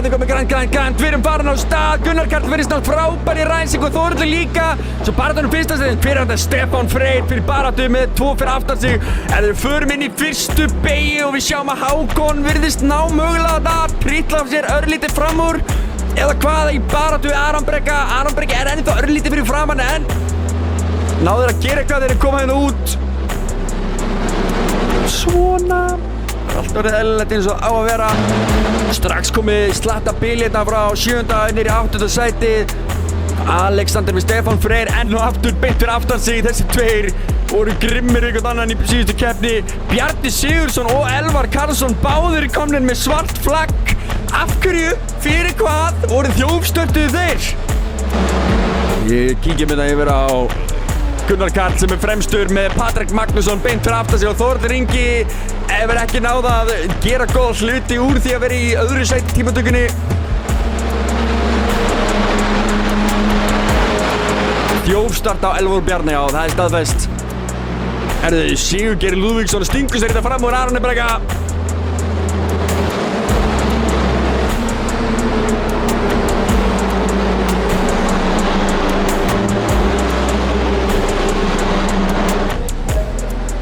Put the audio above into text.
þau komið grænt, við erum farin á stað, Gunnar Karl virðist nátt frábær í ræsing og Þórhallur líka, svo baráttan fyrsta stegin, fyrir þetta Stefán Freyr fyrir baráttu með 2 fyrir aftan sig, en þau förum inn í fyrstu beygju og við sjáum að Hákon virðist ná mögulega að prýtla af sér örlítið fram úr, eða hvað í baráttu við Aron Breka er ennþá örlítið fyrir framan en náður að gera eitthvað þegar þeir koma hérna út. Svona, allt orðið eðlilegt eins og á að vera. Strax komið slatta bíl hérna frá 7. niður í 8. sætið. Alexander við Stefán Freyr enn og aftur beint fyrir aftan sig. Þessi tveir voru grimmir einhvern annan í síðustu keppni. Bjarni Sigurðsson og Elvar Karlsson báðir komnir með svart flagg. Af hverju? Fyrir hvað? Voru þjófstörtuðu þeir? Ég kíkjum þetta yfir á Gunnar Karl sem er fremstur með Patrik Magnússon beint fyrir aftan sig og Þórður Ingi hefur ekki náð að gera góð hluti úr því að vera í öðru sæti tímatökunni. Þjófstart á Elvar Bjarni, já, það er staðfest. Sigurgeir Lúðvíksson stingur sér þetta fram úr Aroni Breka.